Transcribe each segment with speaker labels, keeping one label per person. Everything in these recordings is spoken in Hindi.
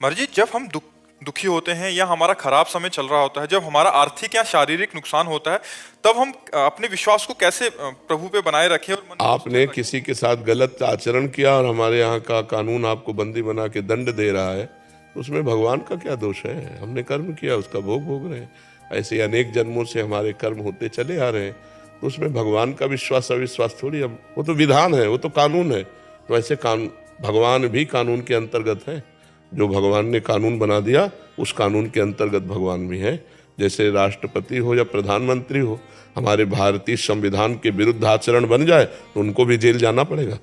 Speaker 1: मर्जी, जब हम दुखी होते हैं या हमारा खराब समय चल रहा होता है, जब हमारा आर्थिक या शारीरिक नुकसान होता है, तब हम अपने विश्वास को कैसे प्रभु पे बनाए रखें और मन को स्थिर
Speaker 2: आपने
Speaker 1: रखें।
Speaker 2: किसी के साथ गलत आचरण किया और हमारे यहाँ का कानून आपको बंदी बना के दंड दे रहा है, उसमें भगवान का क्या दोष है? हमने कर्म किया, उसका भोग भोग रहे हैं। ऐसे अनेक जन्मों से हमारे कर्म होते चले आ रहे हैं, तो उसमें भगवान का विश्वास अविश्वास थोड़ी। हम, वो तो विधान है, वो तो कानून है। तो ऐसे कानून, भगवान भी कानून के अंतर्गत है। जो भगवान ने कानून बना दिया, उस कानून के अंतर्गत भगवान भी है। जैसे राष्ट्रपति हो या प्रधानमंत्री हो, हमारे भारतीय संविधान के विरुद्ध आचरण बन जाए तो उनको भी जेल जाना पड़ेगा,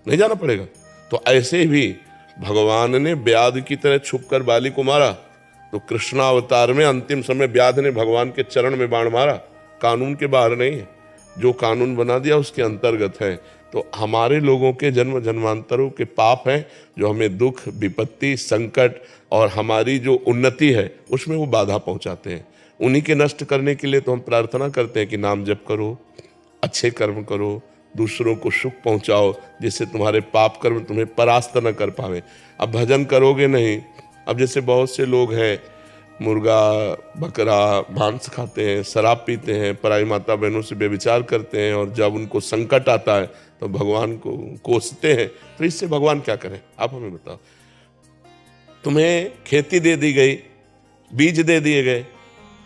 Speaker 2: नहीं जाना पड़ेगा? तो ऐसे भी भगवान ने व्याध की तरह छुपकर बाली को मारा, तो कृष्णावतार में अंतिम समय व्याध ने भगवान के चरण में बाण मारा। कानून के बाहर नहीं है, जो कानून बना दिया उसके अंतर्गत है। तो हमारे लोगों के जन्म जन्मांतरों के पाप हैं, जो हमें दुख, विपत्ति, संकट और हमारी जो उन्नति है उसमें वो बाधा पहुंचाते हैं। उन्हीं के नष्ट करने के लिए तो हम प्रार्थना करते हैं कि नाम जप करो, अच्छे कर्म करो, दूसरों को सुख पहुंचाओ, जिससे तुम्हारे पाप कर्म तुम्हें परास्त न कर पावे। अब भजन करोगे नहीं। अब जैसे बहुत से लोग हैं, मुर्गा बकरा मांस खाते हैं, शराब पीते हैं, पराई माता बहनों से व्यभिचार करते हैं, और जब उनको संकट आता है तो भगवान को कोसते हैं। तो इससे भगवान क्या करें? आप हमें बताओ। तुम्हें खेती दे दी गई, बीज दे दिए गए,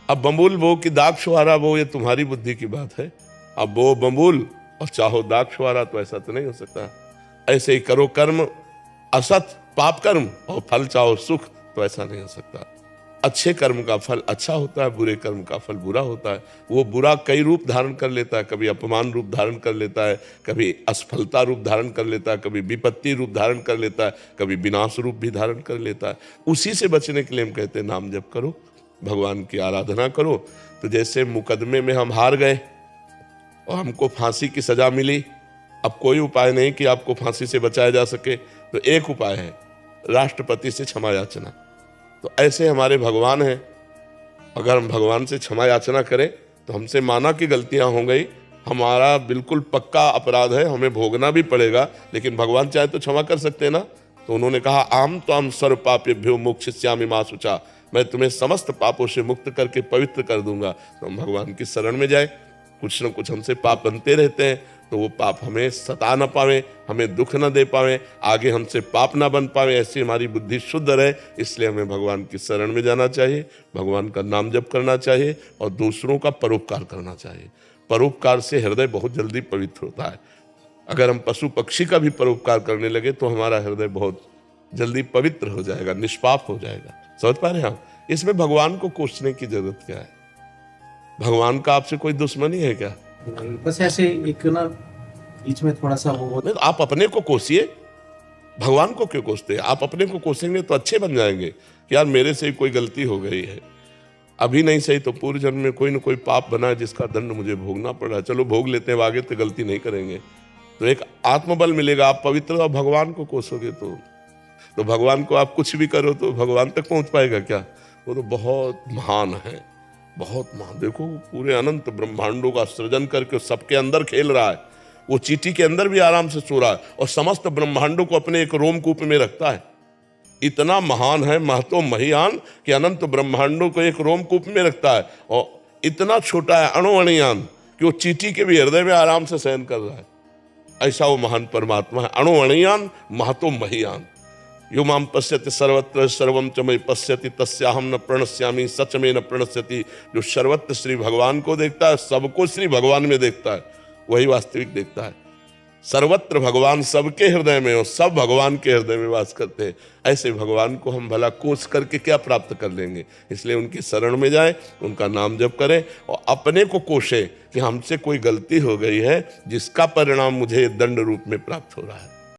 Speaker 2: अब बम्बुल बो कि दाग छुहारा बो, ये तुम्हारी बुद्धि की बात है। अब वो बम्बुल और चाहो दाग छुहारा, तो ऐसा तो नहीं हो सकता। ऐसे ही करो कर्म असत पाप कर्म और फल चाहो सुख, तो ऐसा नहीं हो सकता। अच्छे कर्म का फल अच्छा होता है, बुरे कर्म का फल बुरा होता है। वो बुरा कई रूप धारण कर लेता है, कभी अपमान रूप धारण कर लेता है, कभी असफलता रूप धारण कर लेता है, कभी विपत्ति रूप धारण कर लेता है, कभी विनाश रूप भी धारण कर लेता है। उसी से बचने के लिए हम कहते हैं नाम जप करो, भगवान की आराधना करो। तो जैसे मुकदमे में हम हार गए और हमको फांसी की सजा मिली, अब कोई उपाय नहीं कि आपको फांसी से बचाया जा सके, तो एक उपाय है, राष्ट्रपति से क्षमा याचना। तो ऐसे हमारे भगवान हैं, अगर हम भगवान से क्षमा याचना करें तो हमसे माना कि गलतियां हो गई, हमारा बिल्कुल पक्का अपराध है, हमें भोगना भी पड़ेगा, लेकिन भगवान चाहे तो क्षमा कर सकते हैं ना। तो उन्होंने कहा आम तो हम सर्व पापेभ्यो मोक्षयिष्यामि मा शुचा, मैं तुम्हें समस्त पापों से मुक्त करके पवित्र कर दूंगा। तो हम भगवान की शरण में जाए। कुछ न कुछ हमसे पाप बनते रहते हैं, तो वो पाप हमें सता न पावे, हमें दुख न दे पावे, आगे हमसे पाप ना बन पावे, ऐसी हमारी बुद्धि शुद्ध रहे। इसलिए हमें भगवान की शरण में जाना चाहिए, भगवान का नाम जप करना चाहिए और दूसरों का परोपकार करना चाहिए। परोपकार से हृदय बहुत जल्दी पवित्र होता है। अगर हम पशु पक्षी का भी परोपकार करने लगे तो हमारा हृदय बहुत जल्दी पवित्र हो जाएगा, निष्पाप हो जाएगा। समझ पा रहे हैं आप? इसमें भगवान को कोसने की जरूरत क्या है? भगवान का आपसे कोई दुश्मनी है क्या?
Speaker 3: बस ऐसे एक ना बीच में थोड़ा सा वो
Speaker 2: नहीं, तो आप अपने को कोसिए, भगवान को क्यों कोसते हैं? आप अपने को कोसेंगे तो अच्छे बन जाएंगे कि यार मेरे से कोई गलती हो गई है, अभी नहीं सही तो पूर्व जन्म में कोई ना कोई पाप बना है जिसका दंड मुझे भोगना पड़ रहा है, चलो भोग लेते हैं, आगे तो गलती नहीं करेंगे। तो एक आत्मबल मिलेगा। आप पवित्र और भगवान को कोसोगे तो भगवान को आप कुछ भी करो तो भगवान तक पहुंच पाएगा क्या? वो तो बहुत महान है, बहुत महान। देखो पूरे अनंत ब्रह्मांडों का सृजन करके सबके अंदर खेल रहा है, वो चींटी के अंदर भी आराम से सो रहा है और समस्त ब्रह्मांडों को अपने एक रोमकूप में रखता है। इतना महान है, महतो महियान, कि अनंत ब्रह्मांडों को एक रोमकूप में रखता है, और इतना छोटा है अणुअणियान कि वो चींटी के भी हृदय में आराम से शयन कर रहा है। ऐसा वो महान परमात्मा है, अणुअणियान महतो महियान। यो माम पश्यति सर्वत्र सर्वम च मयि पश्यति तस्याहम न प्रणश्यामि सच में न प्रणश्यति। जो सर्वत्र श्री भगवान को देखता है, सबको श्री भगवान में देखता है, वही वास्तविक देखता है। सर्वत्र भगवान सबके हृदय में और सब भगवान के हृदय में वास करते हैं। ऐसे भगवान को हम भला कोस करके क्या प्राप्त कर लेंगे? इसलिए उनकी शरण में जाए, उनका नाम जप करें और अपने को कोशे कि हमसे कोई गलती हो गई है जिसका परिणाम मुझे दंड रूप में प्राप्त हो रहा है।